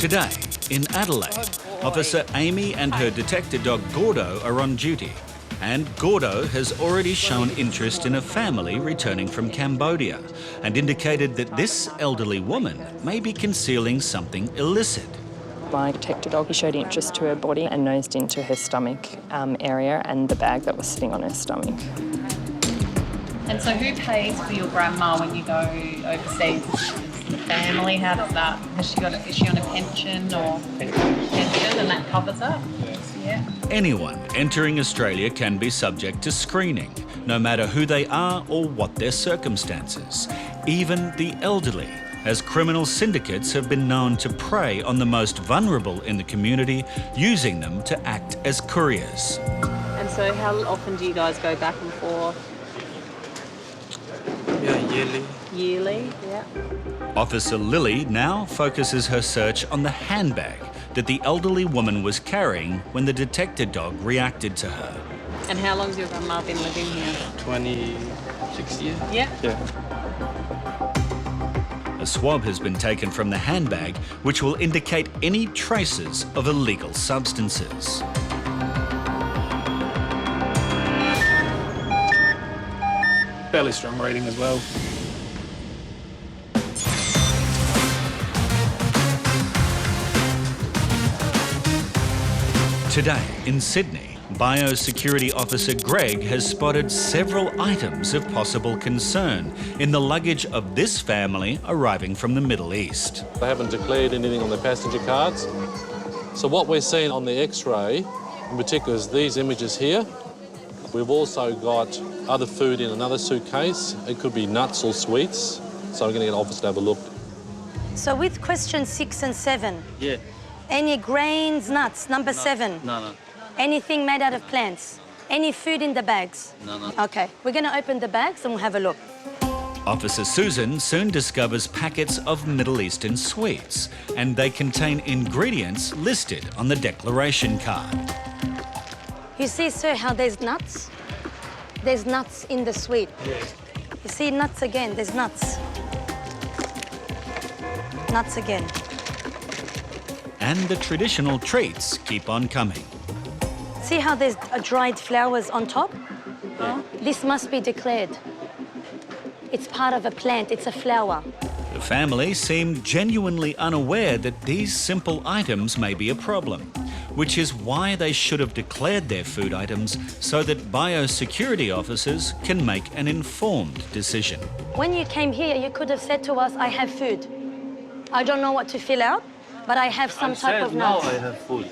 Today, in Adelaide, Officer Amy and her detector dog Gordo are on duty. And Gordo has already shown interest in a family returning from Cambodia and indicated that this elderly woman may be concealing something illicit. My detector dog, he showed interest to her body and nosed into her stomach area and the bag that was sitting on her stomach. And so who pays for your grandma when you go overseas? The family, how does that, is she on a pension or pension and that covers her? Yeah. Anyone entering Australia can be subject to screening, no matter who they are or what their circumstances. Even the elderly, as criminal syndicates have been known to prey on the most vulnerable in the community, using them to act as couriers. And so how often do you guys go back and forth? Yeah, yearly. Yearly, yeah. Officer Lily now focuses her search on the handbag that the elderly woman was carrying when the detector dog reacted to her. And how long has your grandma been living here? 26 years. Yeah. Yeah. A swab has been taken from the handbag, which will indicate any traces of illegal substances. Fairly strong rating as well. Today in Sydney, Biosecurity Officer Greg has spotted several items of possible concern in the luggage of this family arriving from the Middle East. They haven't declared anything on their passenger cards. So what we're seeing on the X-ray, in particular, is these images here. We've also got other food in another suitcase. It could be nuts or sweets. So we're going to get an officer to have a look. So with question 6 and 7, Yeah. any grains, nuts, number 7? No. Anything made out of plants? Any food in the bags? No. Okay, we're going to open the bags and we'll have a look. Officer Susan soon discovers packets of Middle Eastern sweets, and they contain ingredients listed on the declaration card. You see, sir, how there's nuts? There's nuts in the sweet. You see nuts again, there's nuts. Nuts again. And the traditional treats keep on coming. See how there's dried flowers on top? Yeah. This must be declared. It's part of a plant, it's a flower. The family seem genuinely unaware that these simple items may be a problem, which is why they should have declared their food items so that biosecurity officers can make an informed decision. When you came here, you could have said to us, I have food. I don't know what to fill out, but I have some type of now nuts. I have food.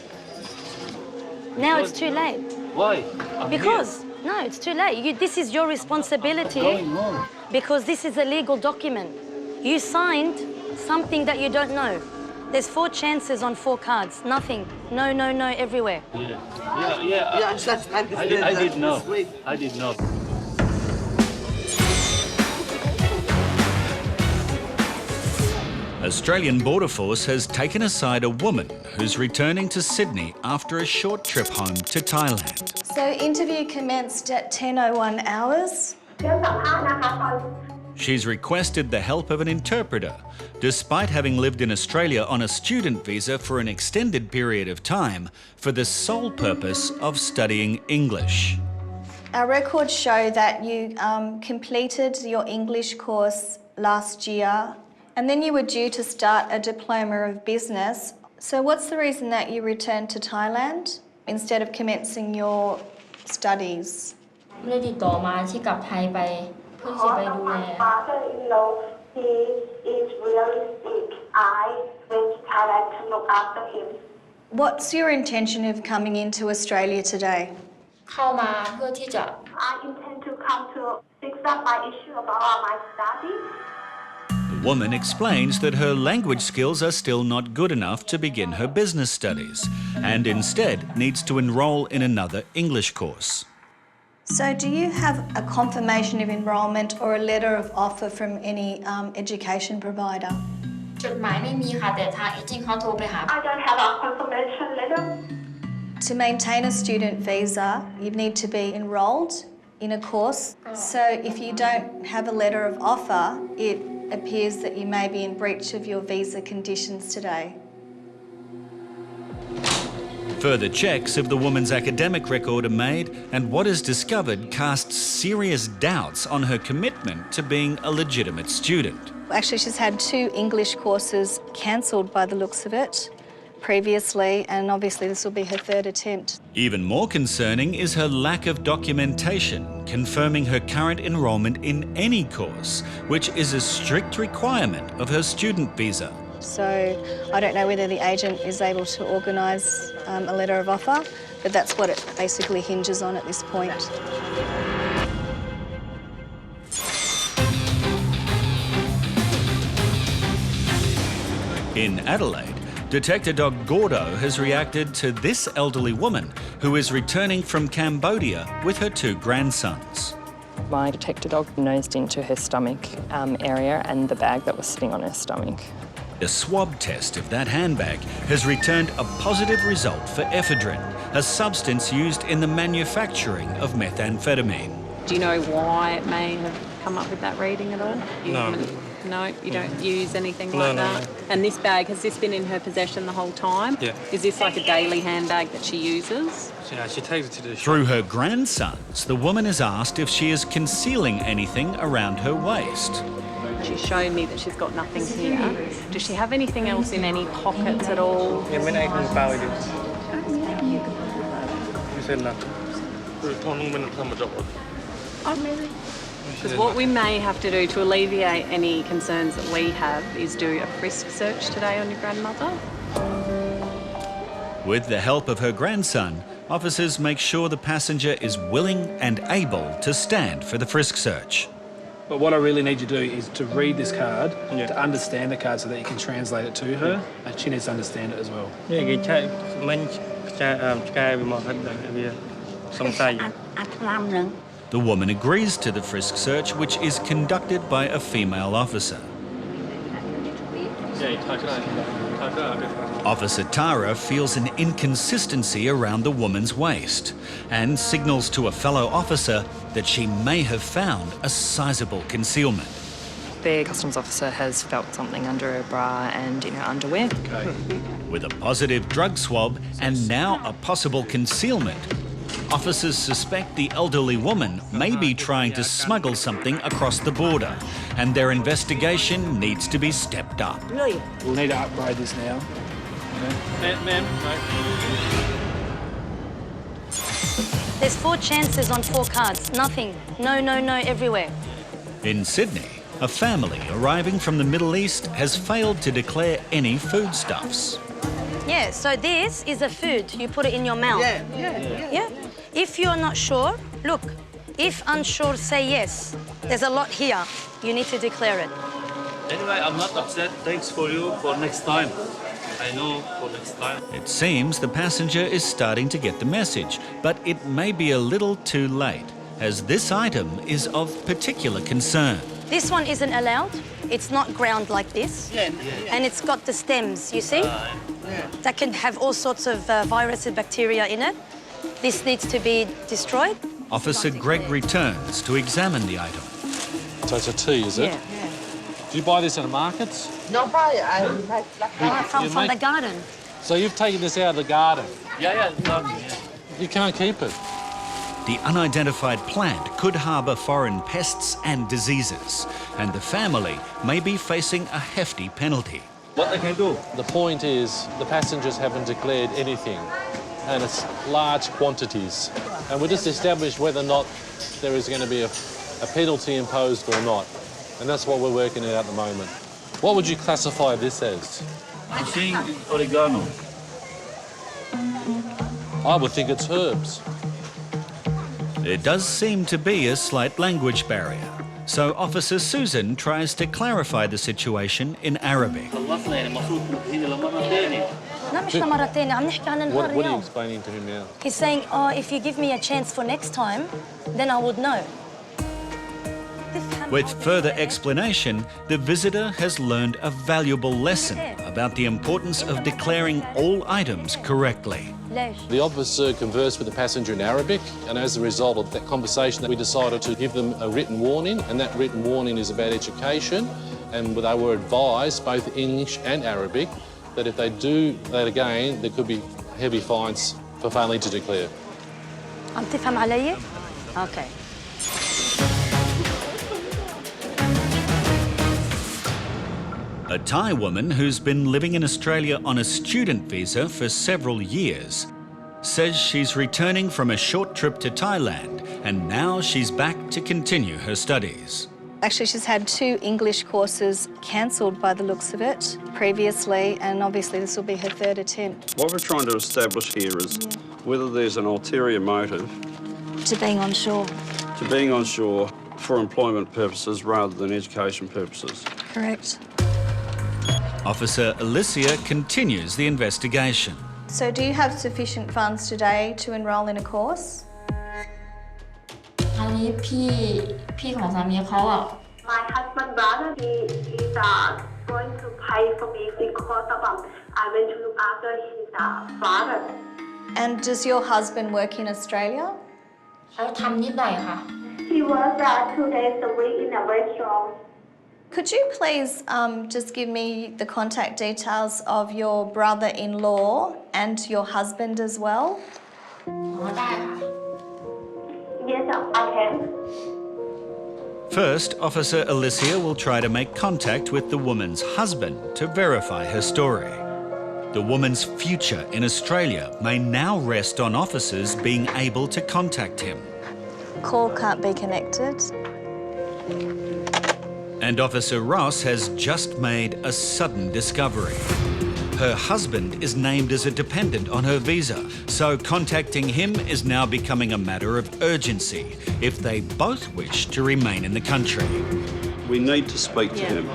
Now it's too late. Why? Because, no, it's too late. This is your responsibility Going on. because this is a legal document. You signed something that you don't know. There's 4 chances on 4 cards. Nothing. No, everywhere. Yeah. I did know. I did know. Australian Border Force has taken aside a woman who's returning to Sydney after a short trip home to Thailand. So interview commenced at 10:01 hours. She's requested the help of an interpreter, despite having lived in Australia on a student visa for an extended period of time for the sole purpose of studying English. Our records show that you completed your English course last year and then you were due to start a diploma of business. So what's the reason that you returned to Thailand instead of commencing your studies? ไม่ได้ติดต่อมาที่กลับไทยไปเพื่อที่จะไปดูแล father-in-law, he is really sick. I went to Thailand to look after him. What's your intention of coming into Australia today? เข้ามาเพื่อที่จะ I intend to come to fix up my issue about my study. The woman explains that her language skills are still not good enough to begin her business studies and instead needs to enrol in another English course. So do you have a confirmation of enrolment or a letter of offer from any education provider? จดหมายไม่มีค่ะแต่ทางเอเจนต์เขาโทรไปหา I don't have a confirmation letter. To maintain a student visa, you need to be enrolled in a course. So if you don't have a letter of offer, it appears that you may be in breach of your visa conditions today. Further checks of the woman's academic record are made, and what is discovered casts serious doubts on her commitment to being a legitimate student. Actually, she's had 2 English courses cancelled by the looks of it previously, and obviously this will be her 3rd attempt. Even more concerning is her lack of documentation confirming her current enrolment in any course, which is a strict requirement of her student visa. So I don't know whether the agent is able to organise a letter of offer, but that's what it basically hinges on at this point. In Adelaide, detector dog Gordo has reacted to this elderly woman who is returning from Cambodia with her 2 grandsons. My detector dog nosed into her stomach area and the bag that was sitting on her stomach. A swab test of that handbag has returned a positive result for ephedrine, a substance used in the manufacturing of methamphetamine. Do you know why it may have come up with that reading at all? No, you don't use anything like that? No. And this bag, has this been in her possession the whole time? Yeah. Is this like a daily handbag that she uses? Yeah, she takes it to the shop. Through her grandsons, the woman is asked if she is concealing anything around her waist. She's shown me that she's got nothing here. Does she have anything else in any pockets at all? Because what we may have to do to alleviate any concerns that we have is do a frisk search today on your grandmother. With the help of her grandson, officers make sure the passenger is willing and able to stand for the frisk search. But what I really need you to do is to read this card, to understand the card so that you can translate it to her, and she needs to understand it as well. The woman agrees to the frisk search, which is conducted by a female officer. Officer Tara feels an inconsistency around the woman's waist and signals to a fellow officer that she may have found a sizable concealment. The customs officer has felt something under her bra and in her underwear. Okay. With a positive drug swab and now a possible concealment, officers suspect the elderly woman may be trying to smuggle something across the border, and their investigation needs to be stepped up. We'll need to upgrade this now. There's 4 chances on 4 cards. Nothing. No, no, no, everywhere. In Sydney, a family arriving from the Middle East has failed to declare any foodstuffs. Yeah, so this is a food. You put it in your mouth. Yeah? If you're not sure, look. If unsure, say yes. There's a lot here. You need to declare it. Anyway, I'm not upset. Thanks for you for next time. I know for next time. It seems the passenger is starting to get the message, but it may be a little too late, as this item is of particular concern. This one isn't allowed. It's not ground like this. And it's got the stems, you see? That can have all sorts of viruses and bacteria in it. This needs to be destroyed. Officer Greg returns to examine the item. So it's a tea, is it? Yeah. Do you buy this at markets? No, from the garden. So you've taken this out of the garden? Yeah. You can't keep it. The unidentified plant could harbour foreign pests and diseases, and the family may be facing a hefty penalty. What I can do? The point is the passengers haven't declared anything, and it's large quantities. And we just established whether or not there is going to be a penalty imposed or not. And that's what we're working at the moment. What would you classify this as? I think oregano. I would think it's herbs. There does seem to be a slight language barrier, so Officer Susan tries to clarify the situation in Arabic. What are you explaining to him now? He's saying, oh, if you give me a chance for next time, then I would know. With further explanation, the visitor has learned a valuable lesson about the importance of declaring all items correctly. The officer conversed with the passenger in Arabic, and as a result of that conversation, we decided to give them a written warning, and that written warning is about education, and they were advised, both English and Arabic, that if they do that again, there could be heavy fines for failing to declare. عم تفهم علي؟ Okay. A Thai woman who's been living in Australia on a student visa for several years says she's returning from a short trip to Thailand and now she's back to continue her studies. Actually, she's had 2 English courses cancelled by the looks of it previously, and obviously this will be her 3rd attempt. What we're trying to establish here is whether there's an ulterior motive To being on shore. to being on shore for employment purposes rather than education purposes. Correct. Officer Alicia continues the investigation. So do you have sufficient funds today to enrol in a course? อันนี้พี่ของสามีเขาอ่ะ My husband brother, he is going to pay for me because I went to look after his father. And does your husband work in Australia? เขาทำนิดหน่อยค่ะ He works 2 days a week in a restaurant. Could you please just give me the contact details of your brother-in-law and your husband as well? อ๋อได้ค่ะ Yes, I can. First, Officer Alicia will try to make contact with the woman's husband to verify her story. The woman's future in Australia may now rest on officers being able to contact him. Call can't be connected. And Officer Ross has just made a sudden discovery. Her husband is named as a dependent on her visa, so contacting him is now becoming a matter of urgency if they both wish to remain in the country. We need to speak to him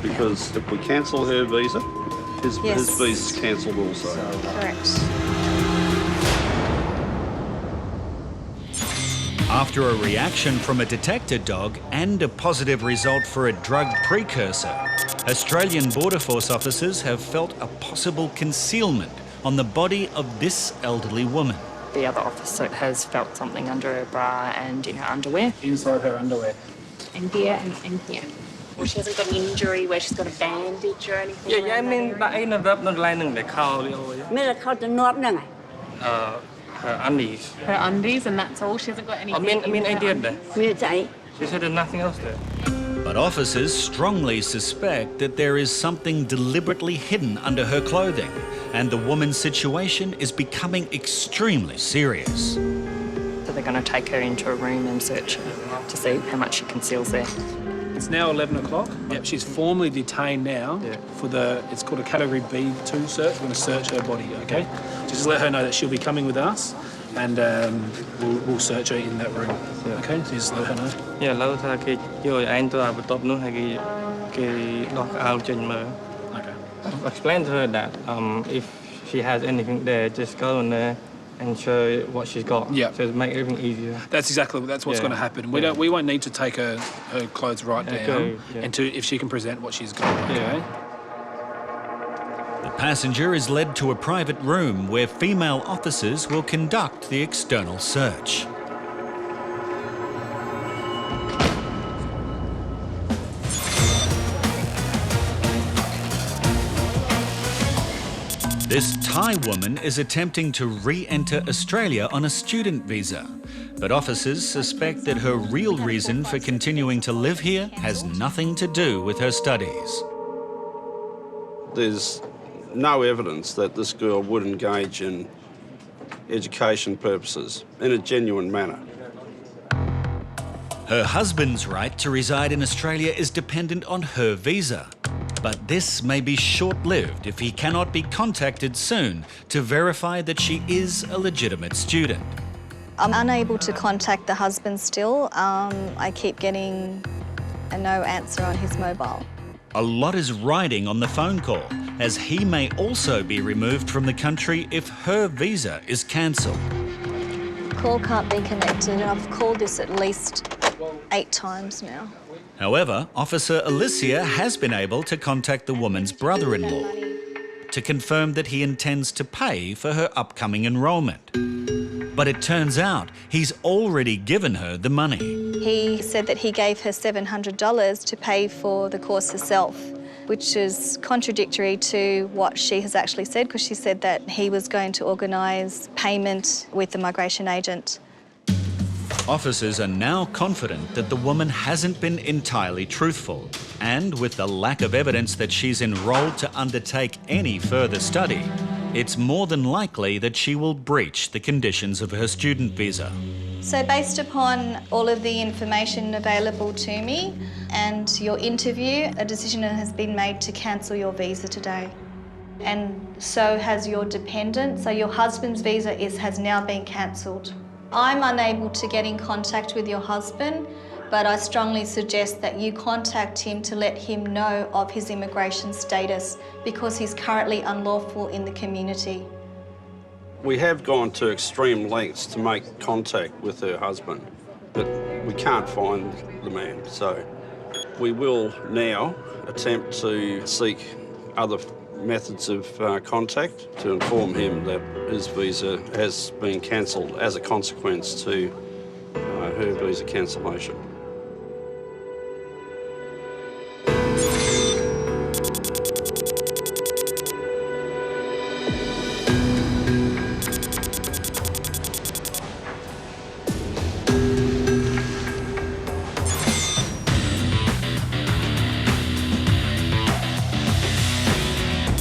because if we cancel her visa, his visa's cancelled also. Correct. After a reaction from a detector dog and a positive result for a drug precursor, Australian Border Force officers have felt a possible concealment on the body of this elderly woman. The other officer has felt something under her bra and in her underwear. Inside her underwear. And here and here. Well, she hasn't got an injury where she's got a bandage or anything. I mean, but I never not lining the cow. Her undies. Her undies, and that's all. She hasn't got anything. I mean, I did that. She said there's nothing else there. But officers strongly suspect that there is something deliberately hidden under her clothing, and the woman's situation is becoming extremely serious. So they're going to take her into a room and search her to see how much she conceals there. It's now 11 o'clock. Yep. She's formally detained now for it's called a Category B2 search. We're going to search her body, okay? Just let her know that she'll be coming with us and we'll search her in that room, okay? So just let her know. Yeah, แล้วถ้าគេយកឯងទៅអាបន្ទប់នោះហើយគេដោះកៅអៅចេញមើល Okay. Explain to her that if she has anything there, just go in there and show what she's got. Yeah. So to make everything easier. That's what's going to happen. We won't need to take her clothes right down and if she can present what she's got, okay? The passenger is led to a private room where female officers will conduct the external search. This Thai woman is attempting to re-enter Australia on a student visa, but officers suspect that her real reason for continuing to live here has nothing to do with her studies. There's no evidence that this girl would engage in education purposes in a genuine manner. Her husband's right to reside in Australia is dependent on her visa. But this may be short-lived if he cannot be contacted soon to verify that she is a legitimate student. I'm unable to contact the husband still. I keep getting a no answer on his mobile. A lot is riding on the phone call, as he may also be removed from the country if her visa is cancelled. Call can't be connected, and I've called this at least 8 times now. However, Officer Alicia has been able to contact the woman's brother-in-law to confirm that he intends to pay for her upcoming enrolment. But it turns out he's already given her the money. He said that he gave her $700 to pay for the course herself. which is contradictory to what she has actually said, because she said that he was going to organise payment with the migration agent. Officers are now confident that the woman hasn't been entirely truthful, and with the lack of evidence that she's enrolled to undertake any further study, it's more than likely that she will breach the conditions of her student visa. So based upon all of the information available to me and your interview, a decision has been made to cancel your visa today. And so has your dependent, so your husband's visa has now been cancelled. I'm unable to get in contact with your husband, but I strongly suggest that you contact him to let him know of his immigration status, because he's currently unlawful in the community. We have gone to extreme lengths to make contact with her husband, but we can't find the man. So we will now attempt to seek other methods of contact to inform him that his visa has been cancelled as a consequence to her visa cancellation.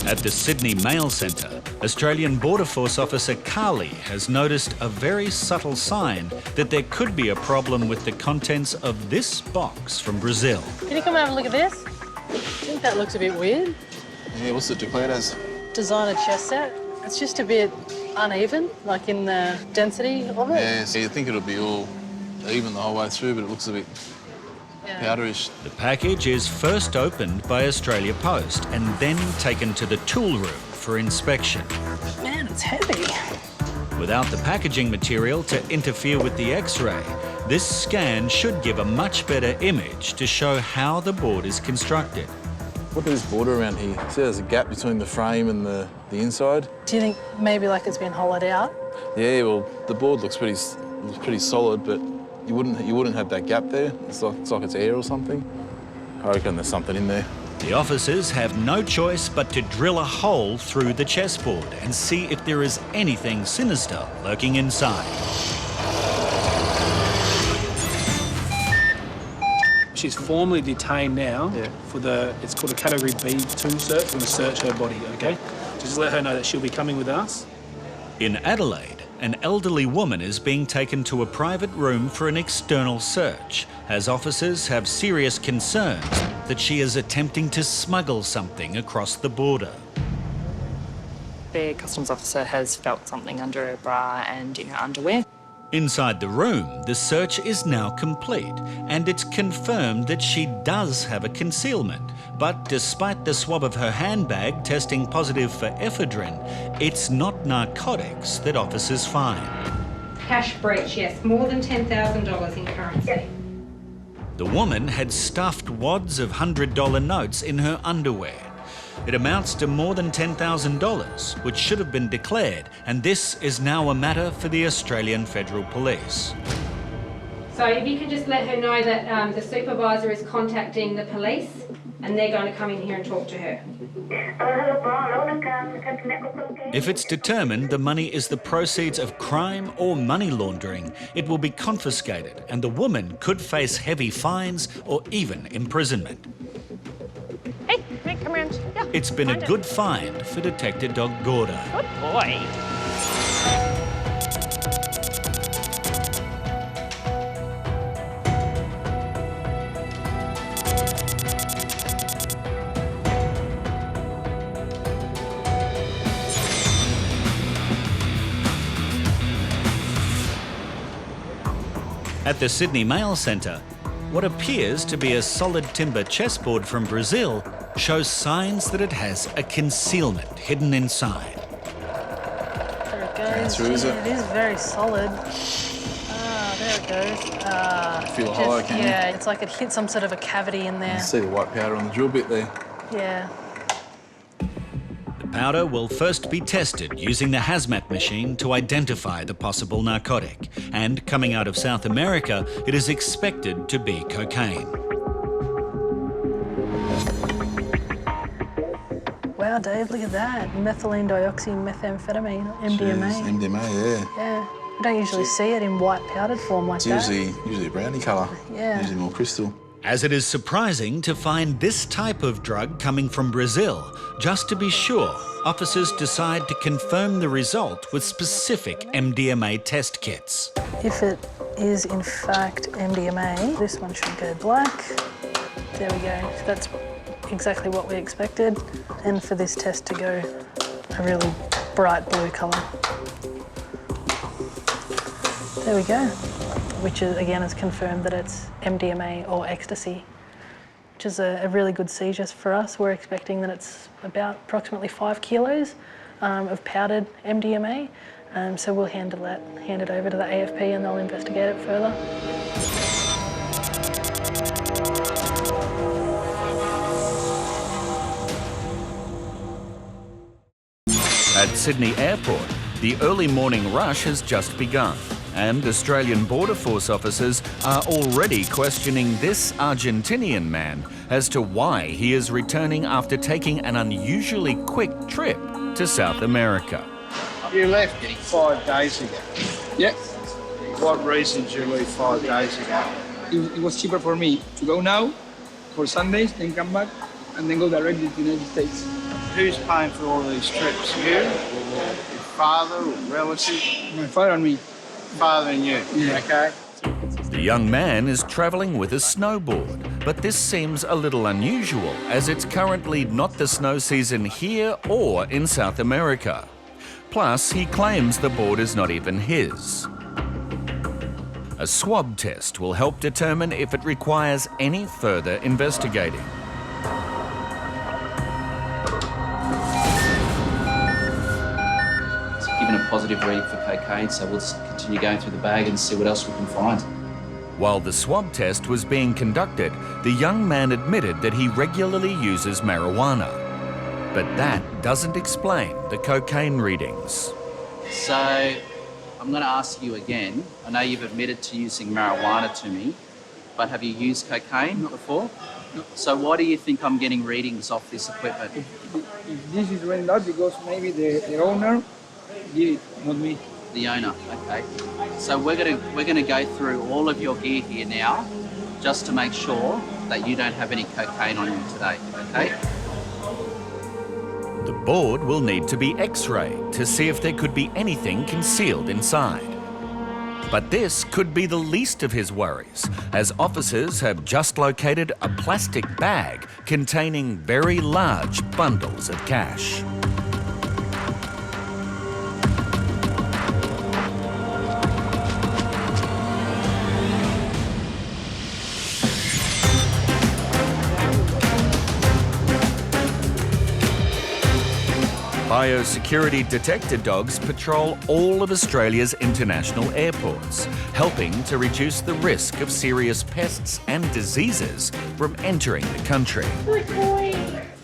At the Sydney Mail Centre, Australian Border Force officer Carly has noticed a very subtle sign that there could be a problem with the contents of this box from Brazil. Can you come and have a look at this? I think that looks a bit weird. Yeah, what's it declared as? Designer chest set. It's just a bit uneven, like in the density of it. Yeah, so you think it'll be all even the whole way through, but it looks a bit powderish. The package is first opened by Australia Post and then taken to the tool room for inspection. Man, it's heavy. Without the packaging material to interfere with the X-ray, this scan should give a much better image to show how the board is constructed. What is this border around here? See, there's a gap between the frame and the inside. Do you think maybe like it's been hollowed out? Yeah, well, the board looks pretty solid, but you wouldn't have that gap there. It's like it's air or something. I reckon there's something in there. The officers have no choice but to drill a hole through the chessboard and see if there is anything sinister lurking inside. She's formally detained now for it's called a Category B2 search. We're going to search her body, okay? Just let her know that she'll be coming with us. In Adelaide, an elderly woman is being taken to a private room for an external search, as officers have serious concerns that she is attempting to smuggle something across the border. The customs officer has felt something under her bra and in her underwear. Inside the room, the search is now complete, and it's confirmed that she does have a concealment. But despite the swab of her handbag testing positive for ephedrine, it's not narcotics that officers find. Cash breach, yes, more than $10,000 in currency. The woman had stuffed wads of $100 notes in her underwear. It amounts to more than $10,000, which should have been declared, and this is now a matter for the Australian Federal Police. So if you could just let her know that the supervisor is contacting the police and they're going to come in here and talk to her. If it's determined the money is the proceeds of crime or money laundering, it will be confiscated and the woman could face heavy fines or even imprisonment. Hey, come around. Yeah, it's been a good find for Detector Dog Gorda. Good boy. At the Sydney Mail Centre, what appears to be a solid timber chessboard from Brazil shows signs that it has a concealment hidden inside. There it goes. Through, is it? It is very solid. Ah, there it goes. Feel hollow, can you? Yeah, it's like it hit some sort of a cavity in there. You see the white powder on the drill bit there. Yeah. The powder will first be tested using the hazmat machine to identify the possible narcotic. And coming out of South America, it is expected to be cocaine. Dave, look at that. Methylene dioxymethamphetamine, MDMA. Jeez, MDMA, yeah. Yeah. We don't usually see it in white powdered form like that. It's usually a brownie colour. Yeah. Usually more crystal. As it is surprising to find this type of drug coming from Brazil, just to be sure, officers decide to confirm the result with specific MDMA test kits. If it is in fact MDMA, this one should go black. There we go. That's exactly what we expected. And for this test to go a really bright blue colour. There we go. Which is, again has confirmed that it's MDMA or ecstasy, which is a really good seizure for us. We're expecting that it's about approximately 5 kilos of powdered MDMA. So we'll hand it over to the AFP and they'll investigate it further. At Sydney Airport, the early morning rush has just begun, and Australian Border Force officers are already questioning this Argentinian man as to why he is returning after taking an unusually quick trip to South America. You left 5 days ago. Yeah. What reason did you leave 5 days ago? It was cheaper for me to go now for Sundays, then come back, and then go directly to the United States. Who's paying for all these trips? You? Or your father or relative? My father and me. Father and you? Yeah. Okay. The young man is travelling with a snowboard, but this seems a little unusual as it's currently not the snow season here or in South America. Plus, he claims the board is not even his. A swab test will help determine if it requires any further investigating. Given a positive reading for cocaine, so we'll continue going through the bag and see what else we can find. While the swab test was being conducted, the young man admitted that he regularly uses marijuana. But that doesn't explain the cocaine readings. So I'm going to ask you again. I know you've admitted to using marijuana to me, but have you used cocaine before? No. So why do you think I'm getting readings off this equipment? If this is rendered out because maybe the owner did it, not me. The owner, okay. So we're gonna go through all of your gear here now, just to make sure that you don't have any cocaine on you today, okay? The board will need to be x-rayed to see if there could be anything concealed inside. But this could be the least of his worries, as officers have just located a plastic bag containing very large bundles of cash. Biosecurity detector dogs patrol all of Australia's international airports, helping to reduce the risk of serious pests and diseases from entering the country.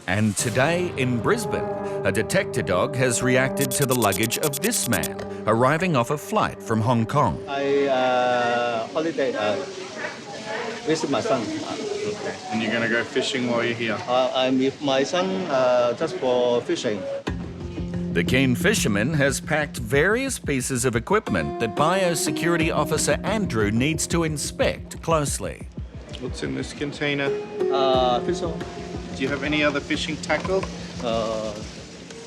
And today in Brisbane, a detector dog has reacted to the luggage of this man, arriving off a flight from Hong Kong. I holiday visit my son. Okay. And you're going to go fishing while you're here? I'm with my son just for fishing. The keen fisherman has packed various pieces of equipment that Biosecurity Officer Andrew needs to inspect closely. What's in this container? Fish on. Do you have any other fishing tackle?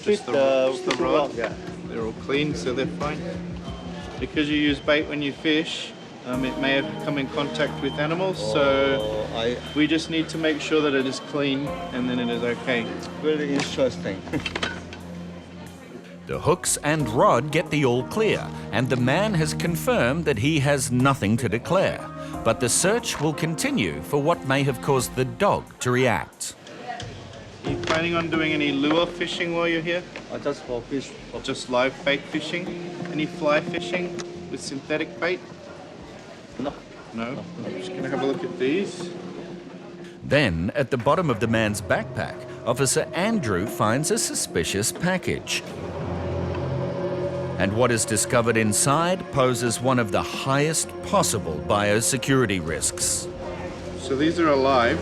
Just the rod? Yeah. They're all clean, so they're fine. Because you use bait when you fish, it may have come in contact with animals, so we just need to make sure that it is clean and then it is okay. Really interesting. The hooks and rod get the all clear, and the man has confirmed that he has nothing to declare. But the search will continue for what may have caused the dog to react. Are you planning on doing any lure fishing while you're here? Just for fish. Or just live bait fishing? Any fly fishing with synthetic bait? No. No? I'm just going to have a look at these. Then, at the bottom of the man's backpack, Officer Andrew finds a suspicious package. And what is discovered inside poses one of the highest possible biosecurity risks. So these are alive.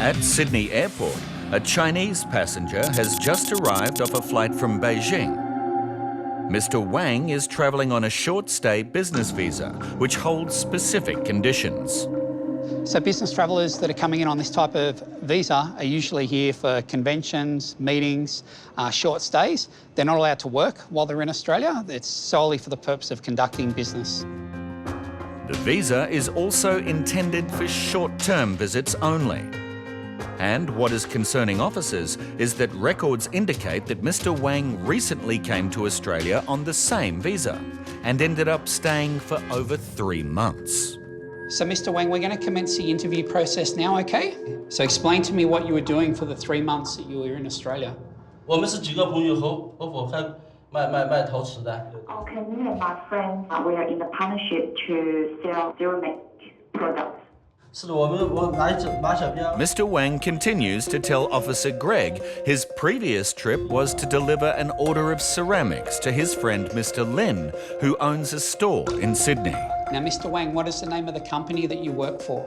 At Sydney Airport, a Chinese passenger has just arrived off a flight from Beijing. Mr. Wang is travelling on a short-stay business visa, which holds specific conditions. So business travellers that are coming in on this type of visa are usually here for conventions, meetings, short stays. They're not allowed to work while they're in Australia. It's solely for the purpose of conducting business. The visa is also intended for short-term visits only. And what is concerning officers is that records indicate that Mr. Wang recently came to Australia on the same visa and ended up staying for over 3 months. So Mr. Wang, we're going to commence the interview process now, okay? So explain to me what you were doing for the 3 months that you were in Australia. 我们是几个朋友合伙开卖陶瓷的。 Okay, me and my friends, we are in a partnership to sell ceramic products. 是的，我拿小标。 Mr. Wang continues to tell Officer Greg his previous trip was to deliver an order of ceramics to his friend Mr. Lin, who owns a store in Sydney. Now, Mr. Wang, what is the name of the company that you work for?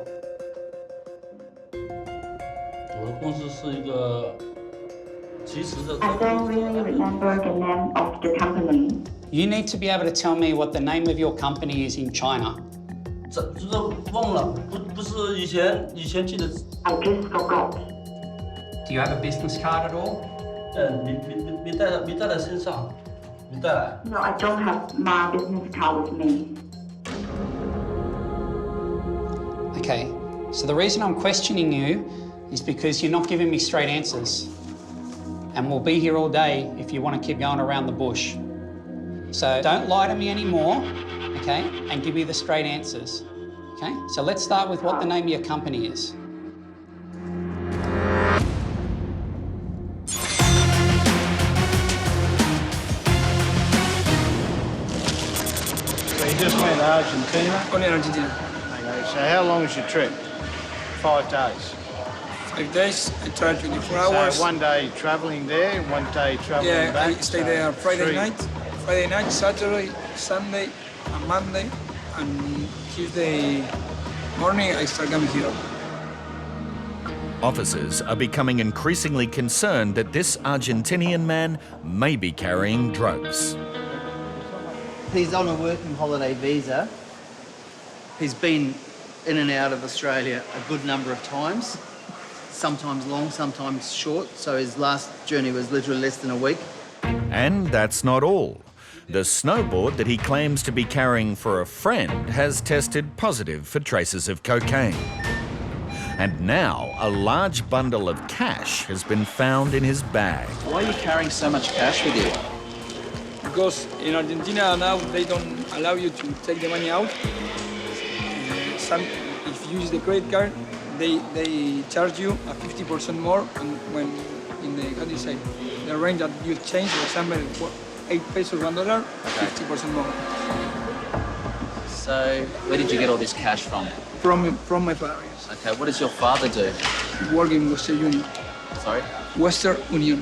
我的公司是一个，其实的。 I don't really remember the name of the company. You need to be able to tell me what the name of your company is in China. 这忘了，不是以前记得。 I just forgot. Do you have a business card at all? 没带在身上，没带来。 No, I don't have my business card with me. Okay, so the reason I'm questioning you is because you're not giving me straight answers. And we'll be here all day if you want to keep going around the bush. So don't lie to me anymore, okay, and give me the straight answers, okay? So let's start with what the name of your company is. So you just went to Argentina? Only Argentina. Okay, so how long was your trip? 5 days? 5 days, I tried 24 hours. So one day travelling there, one day travelling back? Yeah, I stayed there Friday night, Saturday, Sunday, and Monday, and Tuesday morning I start coming here. Officers are becoming increasingly concerned that this Argentinian man may be carrying drugs. He's on a working holiday visa. He's been in and out of Australia a good number of times, sometimes long, sometimes short, so his last journey was literally less than a week. And that's not all. The snowboard that he claims to be carrying for a friend has tested positive for traces of cocaine. And now a large bundle of cash has been found in his bag. Why are you carrying so much cash with you? Because in Argentina now they don't allow you to take the money out. If you use the credit card, they charge you a 50% more when in the, how do you say, the range that you change, for example, for 8 pesos, $1, 50% more. So where did you get all this cash from? From my parents. Okay, what does your father do? Work in Western Union. Sorry? Western Union.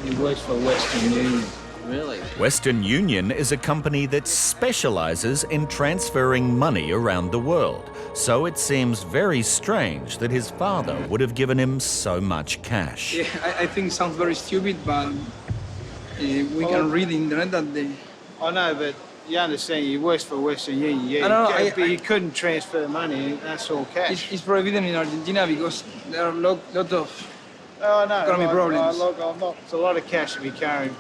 He works for Western Union. Really? Western Union is a company that specialises in transferring money around the world. So it seems very strange that his father would have given him so much cash. Yeah, I think it sounds very stupid, but we can read in the internet that they... I know, but you understand, he works for Western Union. Yeah, he couldn't transfer money, that's all cash. It's prohibited in Argentina because there are a lot of economic It's problems. a lot of cash to be carrying.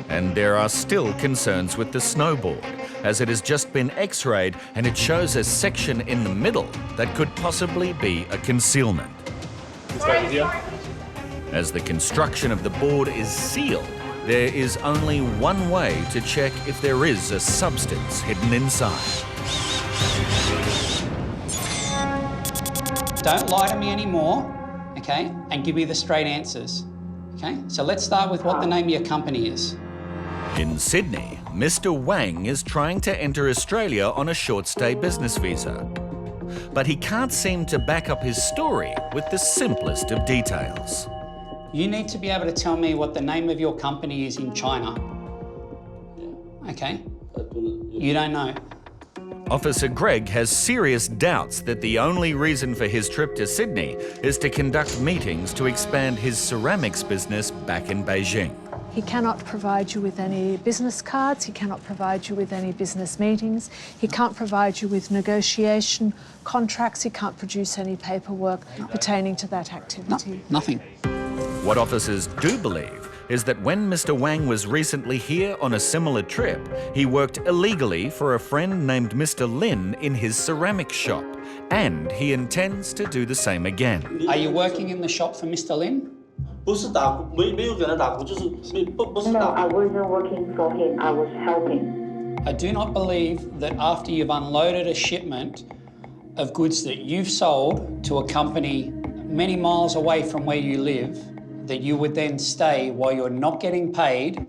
And there are still concerns with the snowboard, as it has just been x-rayed and it shows a section in the middle that could possibly be a concealment. As the construction of the board is sealed, there is only one way to check if there is a substance hidden inside. Don't lie to me anymore, okay, and give me the straight answers. Okay, so let's start with what the name of your company is. In Sydney, Mr. Wang is trying to enter Australia on a short-stay business visa. But he can't seem to back up his story with the simplest of details. You need to be able to tell me what the name of your company is in China. Okay? You don't know. Officer Greg has serious doubts that the only reason for his trip to Sydney is to conduct meetings to expand his ceramics business back in Beijing. He cannot provide you with any business cards, he cannot provide you with any business meetings, he can't provide you with negotiation contracts, he can't produce any paperwork pertaining to that activity. Nothing. What officers do believe is that when Mr. Wang was recently here on a similar trip, he worked illegally for a friend named Mr. Lin in his ceramics shop, and he intends to do the same again. Are you working in the shop for Mr. Lin? No, I wasn't working for him, I was helping. I do not believe that after you've unloaded a shipment of goods that you've sold to a company many miles away from where you live, that you would then stay while you're not getting paid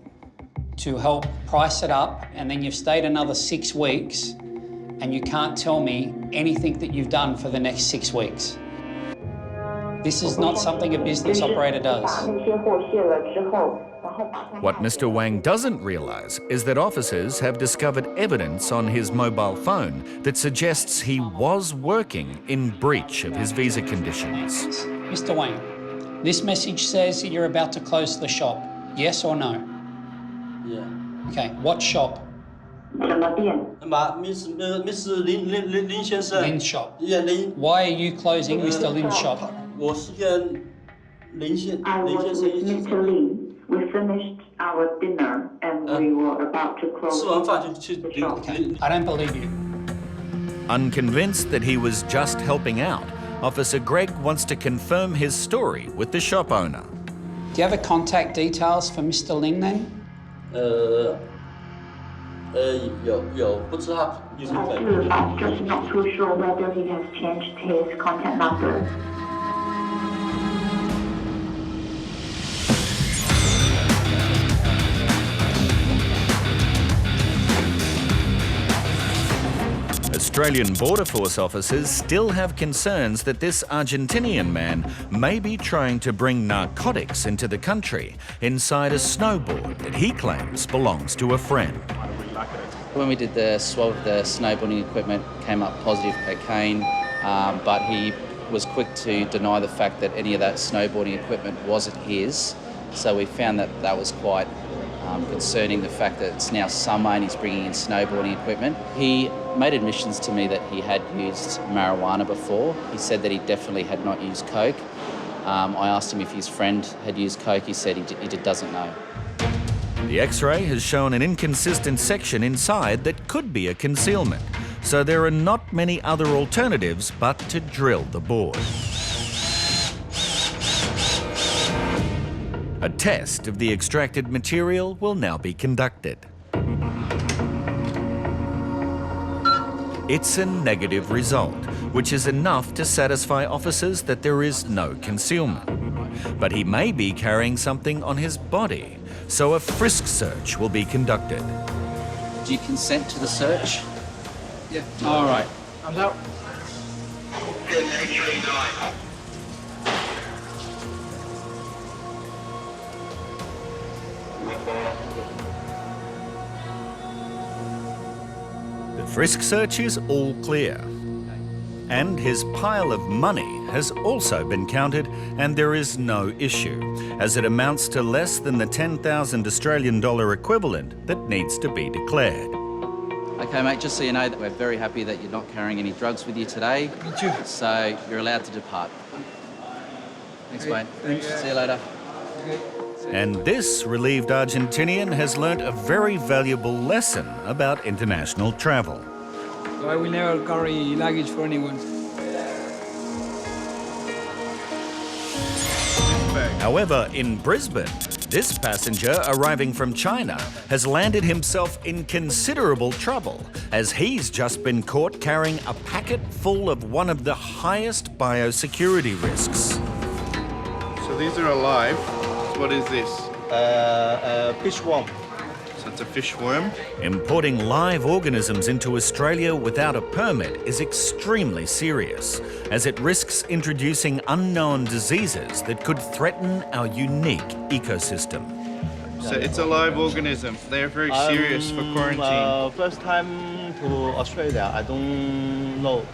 to help price it up, and then you've stayed another 6 weeks and you can't tell me anything that you've done for the next 6 weeks. This is not something a business operator does. What Mr. Wang doesn't realise is that officers have discovered evidence on his mobile phone that suggests he was working in breach of his visa conditions. Mr. Wang, this message says that you're about to close the shop. Yes or no? Yeah. Okay, what shop? Lin's shop. Why are you closing Mr. Lin's shop? I was with Mr. Lin. We finished our dinner and we were about to close the shop. Okay, I don't believe you. Unconvinced that he was just helping out, Officer Greg wants to confirm his story with the shop owner. Do you have a contact details for Mr. Lin then? I'm just not too sure whether he has changed his contact number. Australian Border Force officers still have concerns that this Argentinian man may be trying to bring narcotics into the country inside a snowboard that he claims belongs to a friend. When we did the swab of the snowboarding equipment, came up positive cocaine, but he was quick to deny the fact that any of that snowboarding equipment wasn't his. So we found that that was quite concerning, the fact that it's now summer and he's bringing in snowboarding equipment. He made admissions to me that he had used marijuana before. He said that he definitely had not used coke. I asked him if his friend had used coke. He said he doesn't know. The X-ray has shown an inconsistent section inside that could be a concealment, so there are not many other alternatives but to drill the board. A test of the extracted material will now be conducted. It's a negative result, which is enough to satisfy officers that there is no concealment. But he may be carrying something on his body, so a frisk search will be conducted. Do you consent to the search? Yeah. All right. I'm out. The frisk search is all clear. And his pile of money has also been counted, and there is no issue, as it amounts to less than the 10,000 Australian dollar equivalent that needs to be declared. Okay, mate, just so you know that we're very happy that you're not carrying any drugs with you today. Me too. So you're allowed to depart. Thanks, mate. Thanks. See you later. Okay. And this relieved Argentinian has learnt a very valuable lesson about international travel. So I will never carry luggage for anyone. However, in Brisbane, this passenger arriving from China has landed himself in considerable trouble, as he's just been caught carrying a packet full of one of the highest biosecurity risks. So these are alive. What is this? Fish worm. So it's a fish worm. Importing live organisms into Australia without a permit is extremely serious, as it risks introducing unknown diseases that could threaten our unique ecosystem. So it's a live organism. They're very serious for quarantine. First time to Australia, I don't know.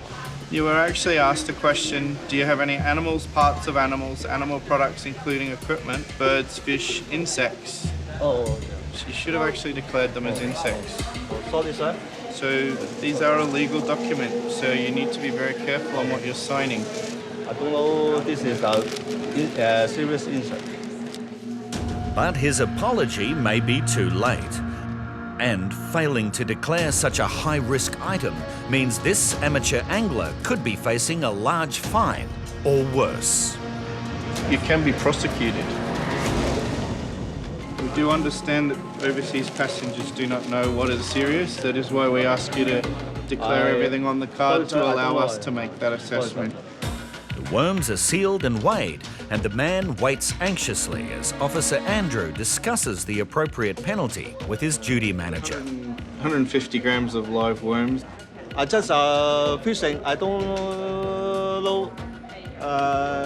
You were actually asked a question, do you have any animals, parts of animals, animal products including equipment, birds, fish, insects? Oh. You should have actually declared them as insects. Sorry, sir. So these are a legal document, so you need to be very careful on what you're signing. I don't know this is a serious insect. But his apology may be too late. And failing to declare such a high-risk item means this amateur angler could be facing a large fine or worse. You can be prosecuted. We do understand that overseas passengers do not know what is serious. That is why we ask you to declare everything on the card to allow us to make that assessment. The worms are sealed and weighed, and the man waits anxiously as Officer Andrew discusses the appropriate penalty with his duty manager. 150 grams of live worms. I just fishing. I don't know.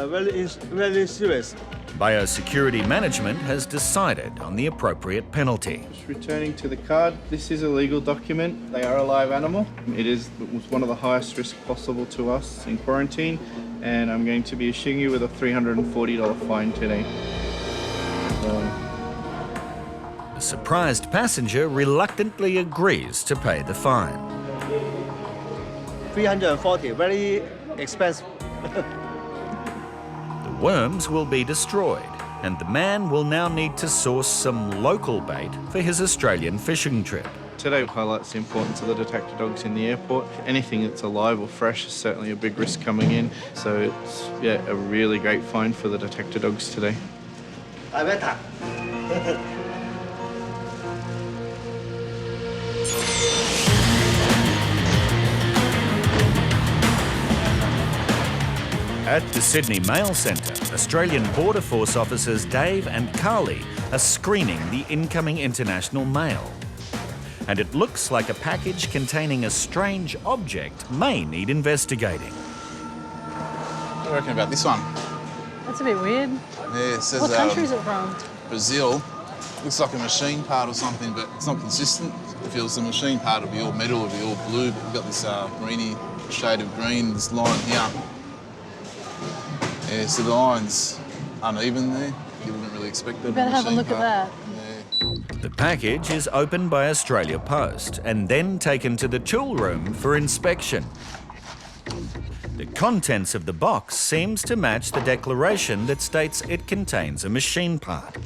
Very serious. Biosecurity Management has decided on the appropriate penalty. Just returning to the card, this is a legal document. They are a live animal. It was one of the highest risk possible to us in quarantine, and I'm going to be issuing you with a $340 fine today. The surprised passenger reluctantly agrees to pay the fine. 340, very expensive. The worms will be destroyed, and the man will now need to source some local bait for his Australian fishing trip. Today highlights the importance of the detector dogs in the airport. Anything that's alive or fresh is certainly a big risk coming in, so it's a really great find for the detector dogs today. I better. At the Sydney Mail Centre, Australian Border Force officers Dave and Carly are screening the incoming international mail. And it looks like a package containing a strange object may need investigating. What do you reckon about this one? That's a bit weird. Yeah, it says What country is it from? Brazil. Looks like a machine part or something, but it's not consistent. If it was a machine part, it'd be all metal, it'd be all blue, but we've got this greeny shade of green, this line here. Yeah, so the line's uneven there. You wouldn't really expect that. You better have a look at that. The package is opened by Australia Post and then taken to the tool room for inspection. The contents of the box seems to match the declaration that states it contains a machine part.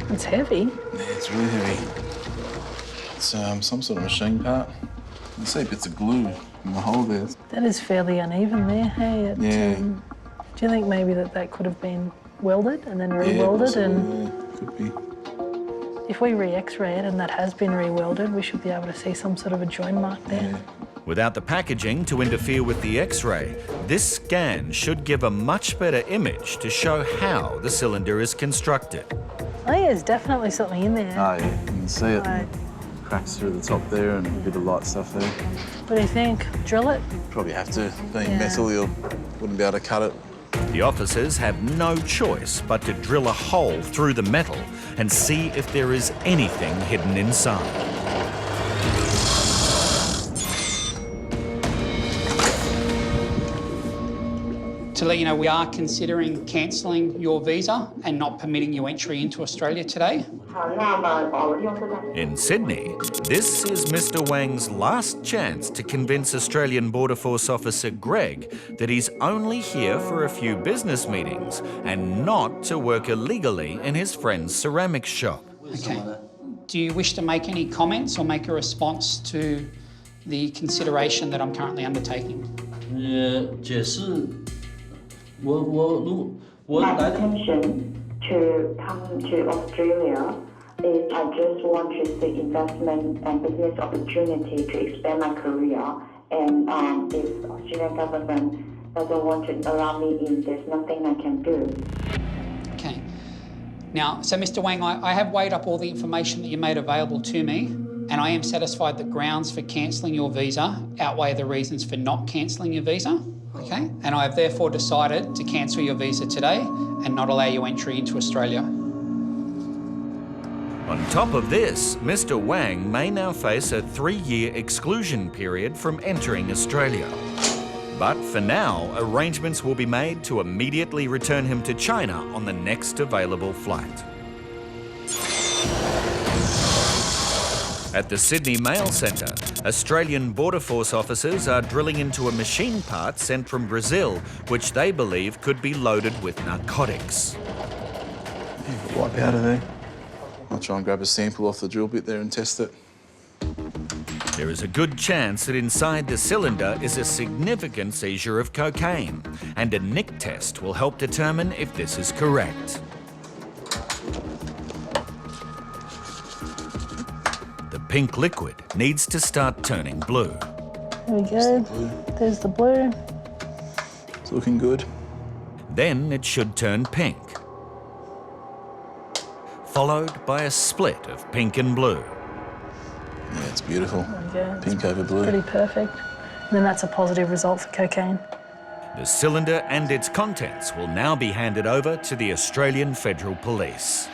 It's heavy. Yeah, it's really heavy. It's some sort of machine part. You see bits of glue in the hole there. That is fairly uneven there, hey? Do you think maybe that could have been welded and then re-welded? Could be. If we re-X-ray it and that has been re-welded, we should be able to see some sort of a join mark there. Without the packaging to interfere with the X-ray, this scan should give a much better image to show how the cylinder is constructed. Oh yeah, there's definitely something in there. Oh yeah, you can see it. Cracks through the top there and a bit of light stuff there. What do you think? Drill it? Probably have to. Being metal, you wouldn't be able to cut it. The officers have no choice but to drill a hole through the metal and see if there is anything hidden inside. To let you know, we are considering cancelling your visa and not permitting you entry into Australia today. In Sydney, this is Mr. Wang's last chance to convince Australian Border Force officer Greg that he's only here for a few business meetings and not to work illegally in his friend's ceramics shop. Okay. Do you wish to make any comments or make a response to the consideration that I'm currently undertaking? My intention to come to Australia is I just want to seek investment and business opportunity to expand my career. And if Australian government doesn't want to allow me in, there's nothing I can do. Okay. Now, so Mr. Wang, I have weighed up all the information that you made available to me, and I am satisfied that grounds for cancelling your visa outweigh the reasons for not cancelling your visa. Okay, and I have therefore decided to cancel your visa today and not allow you entry into Australia. On top of this, Mr. Wang may now face a 3-year exclusion period from entering Australia. But for now, arrangements will be made to immediately return him to China on the next available flight. At the Sydney Mail Centre, Australian Border Force officers are drilling into a machine part sent from Brazil, which they believe could be loaded with narcotics. Wipe out of there. I'll try and grab a sample off the drill bit there and test it. There is a good chance that inside the cylinder is a significant seizure of cocaine, and a nick test will help determine if this is correct. The pink liquid needs to start turning blue. There we go. There's the blue. It's looking good. Then it should turn pink, followed by a split of pink and blue. Yeah, it's beautiful. There we go. Pink over blue. Pretty perfect. And then that's a positive result for cocaine. The cylinder and its contents will now be handed over to the Australian Federal Police.